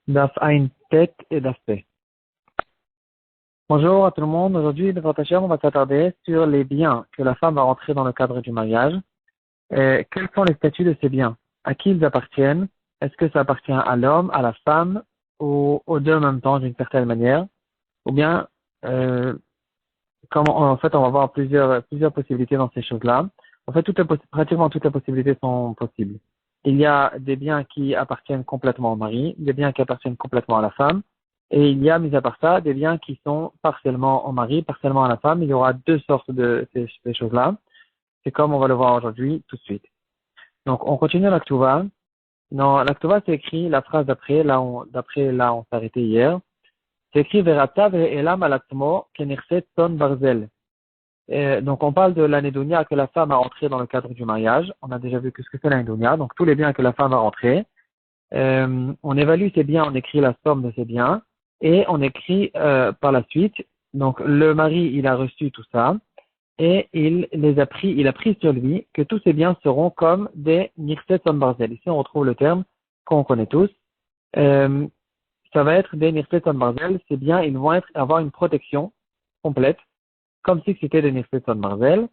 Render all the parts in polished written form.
Daf Ain Tet et Daf P. Bonjour à tout le monde. Aujourd'hui, Devant Hashem, on va s'attarder sur les biens que la femme va rentrer dans le cadre du mariage. Et quels sont les statuts de ces biens? À qui ils appartiennent? Est-ce que ça appartient à l'homme, à la femme, ou aux deux en même temps d'une certaine manière? Ou bien, en fait, on va voir plusieurs possibilités dans ces choses-là. En fait, pratiquement toutes les possibilités sont possibles. Il y a des biens qui appartiennent complètement au mari, des biens qui appartiennent complètement à la femme, et il y a, mis à part ça, des biens qui sont partiellement au mari, partiellement à la femme. Il y aura deux sortes de ces choses-là. C'est comme on va le voir aujourd'hui, tout de suite. Donc, on continue l'Aktuva. Dans l'Aktuva, c'est écrit la phrase d'après, là, on s'est arrêté hier. C'est écrit Verata ve'elam alatmo kenirset ton barzel. Donc, on parle de l'anédonia que la femme a rentré dans le cadre du mariage. On a déjà vu ce que c'est l'anédonia. Donc, tous les biens que la femme a rentrés. On évalue ces biens, on écrit la somme de ces biens. Et on écrit par la suite. Donc, le mari, il a reçu tout ça. Et il a pris sur lui que tous ces biens seront comme des nirset son barzel. Ici, on retrouve le terme qu'on connaît tous. Euh, Ça va être des nirset son barzel. Ces biens, ils vont avoir une protection complète comme si c'était des Nirseton Barzel.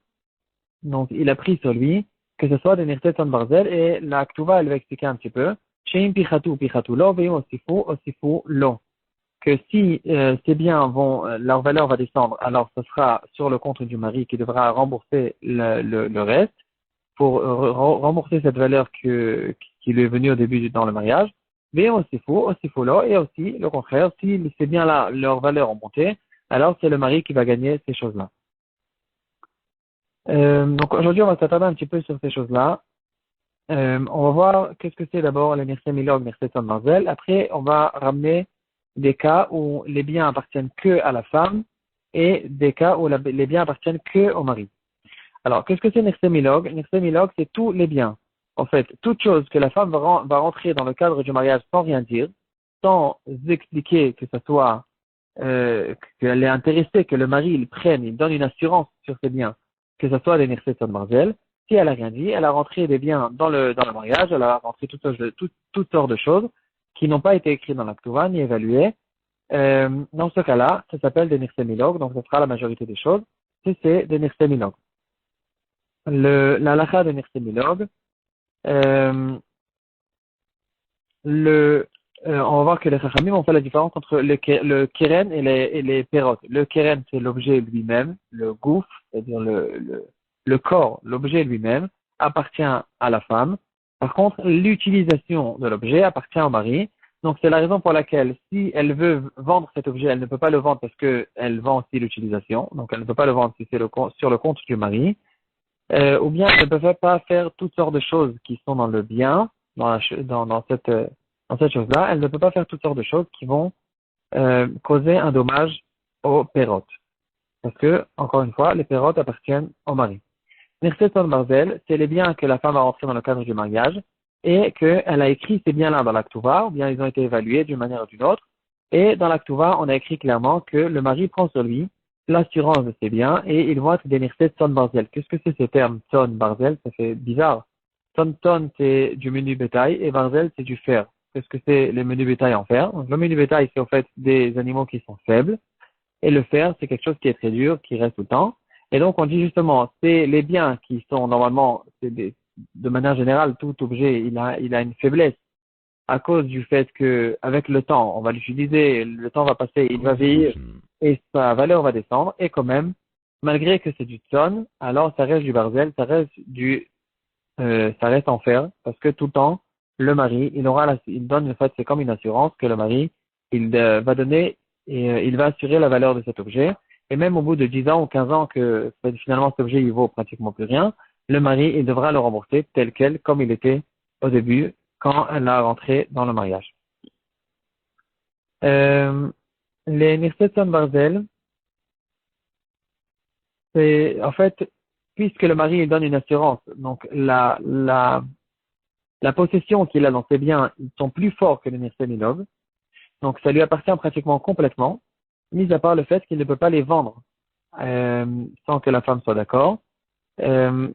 Donc, il a pris sur lui que ce soit des Nirseton Barzel et la Ktuva, elle va expliquer un petit peu. Sheim pichatu pichatu lo, veim osifu lo. Que si ces biens vont, leur valeur va descendre, alors ce sera sur le compte du mari qui devra rembourser le reste pour rembourser cette valeur qui lui est venue au début dans le mariage. Veim osifu lo, et aussi le contraire, si ces biens-là, leur valeur ont monté, alors c'est le mari qui va gagner ces choses-là. Donc aujourd'hui, on va s'attarder un petit peu sur ces choses-là. On va voir qu'est-ce que c'est d'abord les Nirse Milog, Nirse Son Marzel. Après, on va ramener des cas où les biens appartiennent que à la femme et des cas où les biens appartiennent que au mari. Alors, qu'est-ce que c'est Nirse Milog? Nirse Milog, c'est tous les biens. En fait, toute chose que la femme va rentrer dans le cadre du mariage sans rien dire, sans expliquer que ce soit qu'elle est intéressée, que le mari il prenne, il donne une assurance sur ses biens, que ce soit des Nirset de Marzel. Si elle a rien dit, elle a rentré des biens dans le mariage, elle a rentré toutes sortes de choses qui n'ont pas été écrites dans la Ktuva ni évaluées. Dans ce cas-là, ça s'appelle des Nirset Milog, donc ce sera la majorité des choses. C'est des Nirset Milog. La lacha de Nirset Milog, on va voir que les Chachamim ont fait la différence entre le keren et les perot. Le keren, c'est l'objet lui-même, le gouf, c'est-à-dire le corps, l'objet lui-même, appartient à la femme. Par contre, l'utilisation de l'objet appartient au mari. Donc, c'est la raison pour laquelle, si elle veut vendre cet objet, elle ne peut pas le vendre parce qu'elle vend aussi l'utilisation. Donc, elle ne peut pas le vendre si c'est sur le compte du mari. Ou bien, elle ne peut pas faire toutes sortes de choses qui sont dans le bien, dans cette chose-là. Elle ne peut pas faire toutes sortes de choses qui vont causer un dommage aux pérotes. Parce que, encore une fois, les pérotes appartiennent au mari. Nirseton Marzel, c'est les biens que la femme a rentrés dans le cadre du mariage et qu'elle a écrit ces biens-là dans l'Aktuva, ou bien ils ont été évalués d'une manière ou d'une autre. Et dans l'Aktuva, on a écrit clairement que le mari prend sur lui l'assurance de ces biens et ils vont être des Nirseton Barzel. Qu'est-ce que c'est ce terme ton Barzel? Ça fait bizarre. Ton, c'est du menu bétail et Barzel, c'est du fer. Qu'est-ce que c'est les menus bétail en fer? Donc, le menu bétail, c'est en fait des animaux qui sont faibles. Et le fer, c'est quelque chose qui est très dur, qui reste tout le temps. Et donc, on dit justement, c'est les biens qui sont normalement, de manière générale, tout objet, il a une faiblesse à cause du fait que, avec le temps, on va l'utiliser, le temps va passer, il va vieillir et sa valeur va descendre. Et quand même, malgré que c'est du ton, alors ça reste du barzel, ça reste en fer, parce que tout le temps, le mari, il donne, en fait, c'est comme une assurance que le mari, il va donner et il va assurer la valeur de cet objet. Et même au bout de 10 ans ou 15 ans que finalement cet objet, il vaut pratiquement plus rien, le mari, il devra le rembourser tel quel, comme il était au début, quand elle a rentré dans le mariage. Euh, les Nirseton Barzel, c'est, en fait, puisque le mari, il donne une assurance, donc la possession qu'il a dans ses biens, ils sont plus forts que les Nirsemilov. Donc, ça lui appartient pratiquement complètement, mis à part le fait qu'il ne peut pas les vendre sans que la femme soit d'accord. Il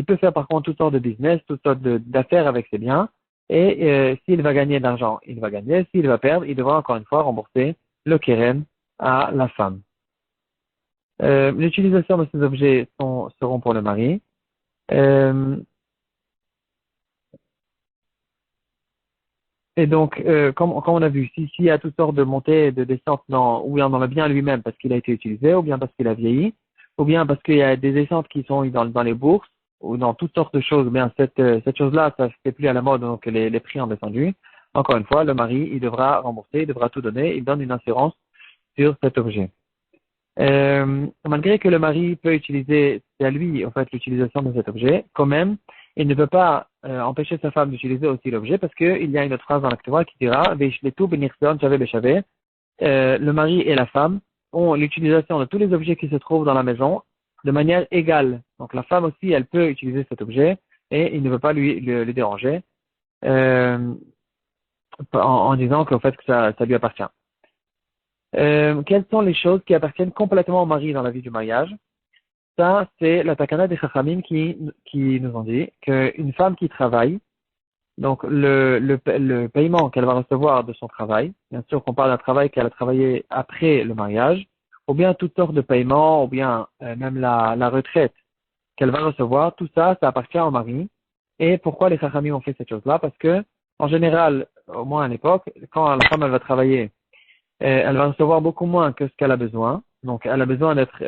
peut faire par contre toutes sortes de business, toutes sortes d'affaires avec ses biens, Et s'il va gagner de l'argent, il va gagner. S'il va perdre, il devra encore une fois rembourser le keren à la femme. L'utilisation de ces objets seront pour le mari. Euh, et donc, comme on a vu, s'il y a toutes sortes de montées et de descentes ou bien dans le bien lui-même parce qu'il a été utilisé, ou bien parce qu'il a vieilli, ou bien parce qu'il y a des descentes qui sont dans les bourses, ou dans toutes sortes de choses, ou bien cette chose-là, ça ne fait plus à la mode, donc les prix ont descendu. Encore une fois, le mari, il devra rembourser, il devra tout donner, il donne une assurance sur cet objet. Malgré que le mari peut utiliser, c'est à lui en fait l'utilisation de cet objet, quand même, il ne peut pas empêcher sa femme d'utiliser aussi l'objet parce qu'il y a une autre phrase dans l'acte qui dira le mari et la femme ont l'utilisation de tous les objets qui se trouvent dans la maison de manière égale. Donc la femme aussi, elle peut utiliser cet objet et il ne veut pas le déranger euh, en disant qu'en fait que ça lui appartient. Quelles sont les choses qui appartiennent complètement au mari dans la vie du mariage? Ça, c'est la takana des chachamim qui nous ont dit qu'une femme qui travaille, donc le paiement qu'elle va recevoir de son travail, bien sûr qu'on parle d'un travail qu'elle a travaillé après le mariage, ou bien toutes sortes de paiements, ou bien même la retraite qu'elle va recevoir, tout ça, ça appartient au mari. Et pourquoi les chachamim ont fait cette chose-là? Parce que, en général, au moins à l'époque, quand la femme elle va travailler, elle va recevoir beaucoup moins que ce qu'elle a besoin. Donc, elle a besoin d'être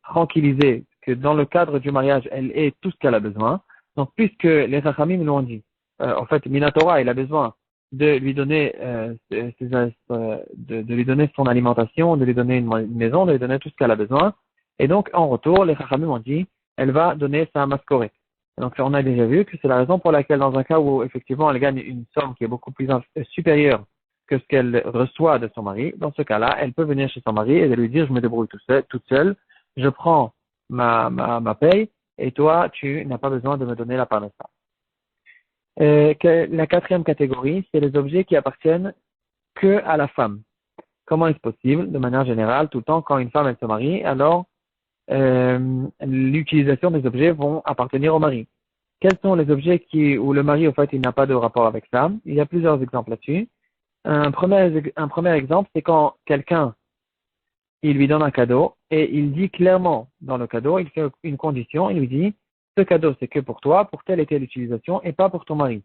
tranquillisée que dans le cadre du mariage, elle ait tout ce qu'elle a besoin. Donc, puisque les Rachamim nous ont dit, en fait, Minatora, il a besoin de lui donner, de lui donner son alimentation, de lui donner une maison, de lui donner tout ce qu'elle a besoin. Et donc, en retour, les Rachamim ont dit, elle va donner sa mascorée. Donc, on a déjà vu que c'est la raison pour laquelle, dans un cas où, effectivement, elle gagne une somme qui est beaucoup plus supérieure que ce qu'elle reçoit de son mari, dans ce cas-là, elle peut venir chez son mari et lui dire, je me débrouille toute seule, je prends ma paye, et toi, tu n'as pas besoin de me donner la parnassa. La quatrième catégorie, c'est les objets qui appartiennent que à la femme. Comment est-ce possible? De manière générale, tout le temps, quand une femme elle se marie, alors l'utilisation des objets vont appartenir au mari. Quels sont les objets où le mari, en fait, il n'a pas de rapport avec ça? Il y a plusieurs exemples là-dessus. Un premier exemple, c'est quand quelqu'un, il lui donne un cadeau et il dit clairement dans le cadeau, il fait une condition, il lui dit, ce cadeau c'est que pour toi, pour telle et telle utilisation et pas pour ton mari.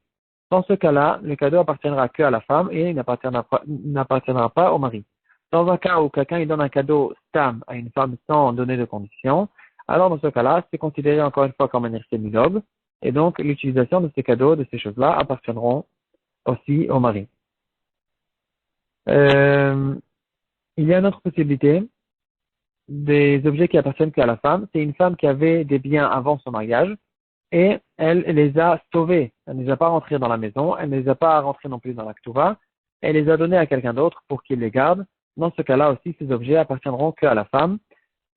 Dans ce cas-là, le cadeau appartiendra que à la femme et il n'appartiendra pas au mari. Dans un cas où quelqu'un il donne un cadeau stam à une femme sans donner de condition, alors dans ce cas-là, c'est considéré encore une fois comme un excès minog et donc l'utilisation de ces cadeaux, de ces choses-là appartiendront aussi au mari. Euh, il y a une autre possibilité des objets qui appartiennent qu'à la femme. C'est une femme qui avait des biens avant son mariage et elle les a sauvés. Elle ne les a pas rentrés dans la maison, elle ne les a pas rentrés non plus dans la ktuva. Elle les a donnés à quelqu'un d'autre pour qu'il les garde. Dans ce cas-là aussi, ces objets appartiendront qu'à la femme.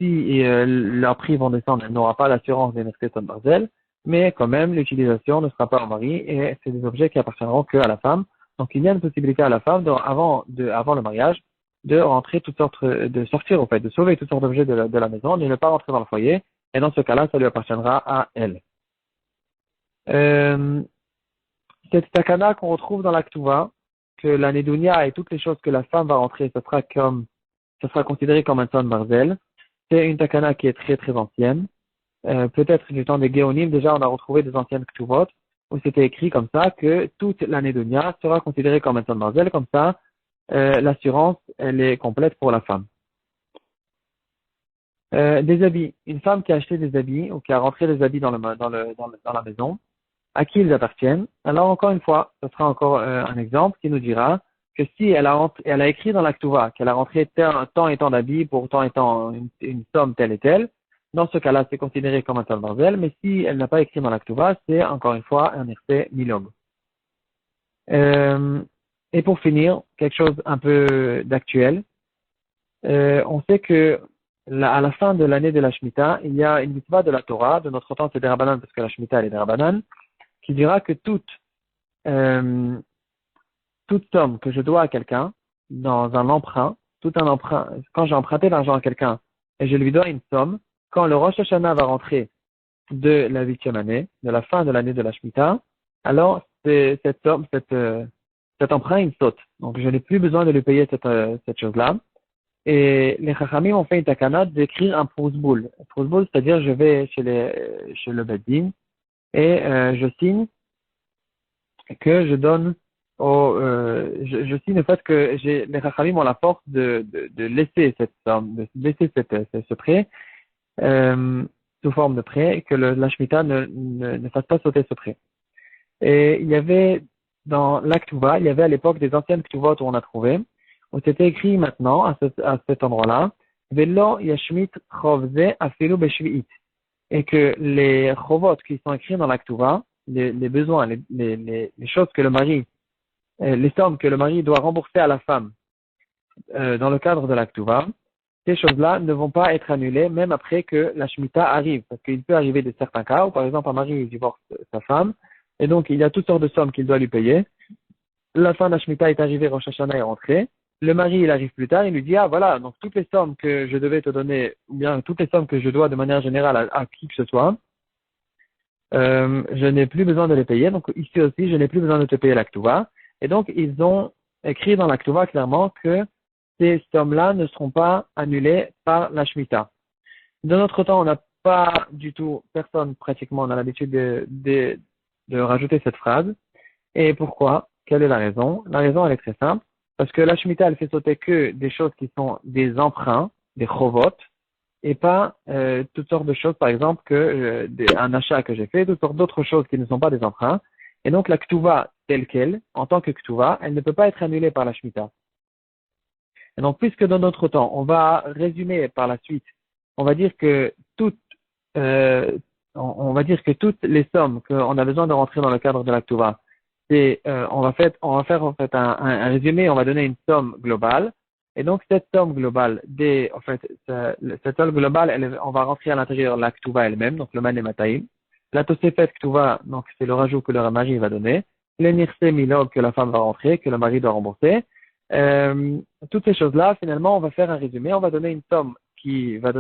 Si leurs prix vont descendre, elle n'aura pas l'assurance des Mercedes Barzel, mais quand même, l'utilisation ne sera pas au mari et c'est des objets qui appartiendront qu'à la femme. Donc, il y a une possibilité à la femme, avant le mariage, de rentrer toutes sortes, de sortir, au fait, de sauver toutes sortes d'objets de la maison, de ne pas rentrer dans le foyer, et dans ce cas-là, ça lui appartiendra à elle. Cette takana qu'on retrouve dans l'Aktuva, que la Nedunia et toutes les choses que la femme va rentrer, ça sera considéré comme un son Marzel. C'est une takana qui est très très ancienne. Peut-être du temps des Géonim, déjà on a retrouvé des anciennes Ktuvot, où c'était écrit comme ça que toute l'année de Nia sera considérée comme un son Marzel, comme ça l'assurance elle est complète pour la femme. Des habits. Une femme qui a acheté des habits ou qui a rentré des habits dans la maison, à qui ils appartiennent. Alors encore une fois, ce sera encore un exemple qui nous dira que si elle a écrit dans l'Aktuva qu'elle a rentré tant et tant d'habits pour tant et tant une somme telle et telle, dans ce cas-là, c'est considéré comme un tal barzel, mais si elle n'a pas écrit dans l'Aktuva, c'est encore une fois un effet milog. Et pour finir, quelque chose un peu d'actuel. On sait que à la fin de l'année de la Shemitah, il y a une mitzvah de la Torah, de notre temps c'est des Rabbanan parce que la Shemitah elle est des Rabbanan, qui dira que toute somme que je dois à quelqu'un dans un emprunt, quand j'ai emprunté l'argent à quelqu'un et je lui dois une somme, quand le Rosh Hashanah va rentrer de la 8e année, de la fin de l'année de la Shemitah, alors cette somme, cet emprunt, il saute. Donc, je n'ai plus besoin de lui payer cette chose-là. Et les Chachamim ont fait une takana d'écrire un prousboul. Prousboul, c'est-à-dire je vais chez le Beddin et je signe que je donne je signe le fait que les Chachamim ont la force de laisser cette somme, de laisser ce prêt sous forme de prêt, et que la Shemitah ne fasse pas sauter ce prêt. Et il y avait dans l'Aktuva, il y avait à l'époque des anciennes Ktuvot où on a trouvé, où c'était écrit maintenant, à cet endroit-là, Velo Yashmit Chovze Afilu Beshvi'it. Et que les Chovot qui sont écrits dans l'Aktuva, les besoins, les choses que le mari, les sommes que le mari doit rembourser à la femme, dans le cadre de l'Aktuva, ces choses-là ne vont pas être annulées même après que la Shemitah arrive. Parce qu'il peut arriver de certains cas où, par exemple, un mari divorce sa femme, et donc il y a toutes sortes de sommes qu'il doit lui payer. La fin de la Shemitah est arrivée, Rosh Hashanah est rentré. Le mari, il arrive plus tard, il lui dit, ah voilà, donc toutes les sommes que je devais te donner, ou bien toutes les sommes que je dois de manière générale à qui que ce soit, je n'ai plus besoin de les payer. Donc ici aussi, je n'ai plus besoin de te payer l'Aktuva. Et donc, ils ont écrit dans l'Aktuva clairement que ces sommes-là ne seront pas annulées par la Shemitah. De notre temps, on n'a pas du tout, personne pratiquement, on a l'habitude de rajouter cette phrase. Et pourquoi? Quelle est la raison? La raison, elle est très simple. Parce que la Shemitah, elle fait sauter que des choses qui sont des emprunts, des chovot, et pas toutes sortes de choses, par exemple, un achat que j'ai fait, toutes sortes d'autres choses qui ne sont pas des emprunts. Et donc, la Ktuva telle qu'elle, en tant que Ktuva, elle ne peut pas être annulée par la Shemitah. Et donc, puisque dans notre temps, on va résumer par la suite, on va dire que on va dire que toutes les sommes qu'on a besoin de rentrer dans le cadre de la Ktuva, on va faire en fait un résumé, on va donner une somme globale. Et donc, cette somme globale, cette somme globale, on va rentrer à l'intérieur la Ktuva elle-même, donc le Man et Mataim. La Tosefet Ktuva, donc c'est le rajout que le mari va donner. Le Nirse Milog que la femme va rentrer, que le mari doit rembourser. Toutes ces choses-là, finalement, on va faire un résumé, on va donner une somme qui va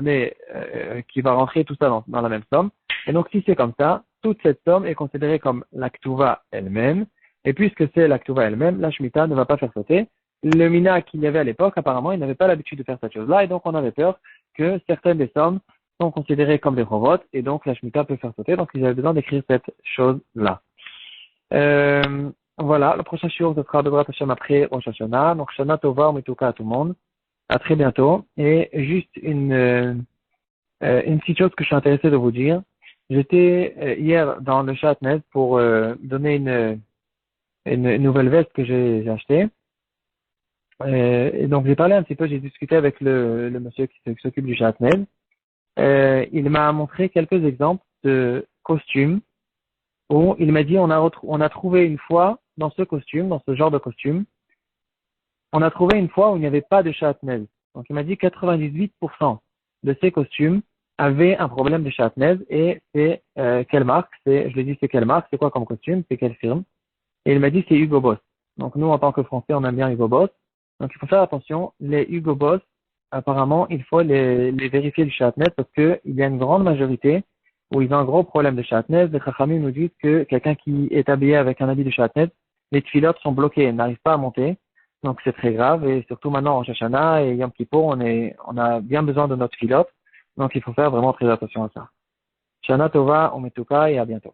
rentrer tout ça dans la même somme. Et donc, si c'est comme ça, toute cette somme est considérée comme la Ktuva elle-même. Et puisque c'est la Ktuva elle-même, la Shemitah ne va pas faire sauter. Le Mina qu'il y avait à l'époque, apparemment, il n'avait pas l'habitude de faire cette chose-là, et donc on avait peur que certaines des sommes sont considérées comme des robots, et donc la Shemitah peut faire sauter, donc ils avaient besoin d'écrire cette chose-là. Voilà, le prochain shiur, ce sera Bezrat Hashem après Rosh Hashanah. Donc, Shana Tova, Metuka à tout le monde. À très bientôt. Et juste une petite chose que je suis intéressé de vous dire. J'étais hier dans le Chatnet pour donner une nouvelle veste que j'ai achetée. Et donc, j'ai parlé un petit peu, j'ai discuté avec le monsieur qui s'occupe du Chatnet. Il m'a montré quelques exemples de costumes où il m'a dit on a trouvé une fois dans ce costume, dans ce genre de costume, on a trouvé une fois où il n'y avait pas de chatnez. Donc il m'a dit 98% de ces costumes avaient un problème de chatnez et c'est quelle marque? Je lui ai dit c'est quelle marque? C'est quoi comme costume? C'est quelle firme? Et il m'a dit c'est Hugo Boss. Donc nous en tant que Français on aime bien Hugo Boss. Donc il faut faire attention, les Hugo Boss, apparemment il faut les vérifier du chatnez parce que il y a une grande majorité où ils ont un gros problème de chatnez. Les Chachamim nous disent que quelqu'un qui est habillé avec un habit de chatnez, les tfilotes sont bloquées, elles n'arrivent pas à monter. Donc c'est très grave et surtout maintenant en Rosh Hashanah et Yom Kippour, on a bien besoin de notre tfilote. Donc il faut faire vraiment très attention à ça. Shana Tova, Ometuka et à bientôt.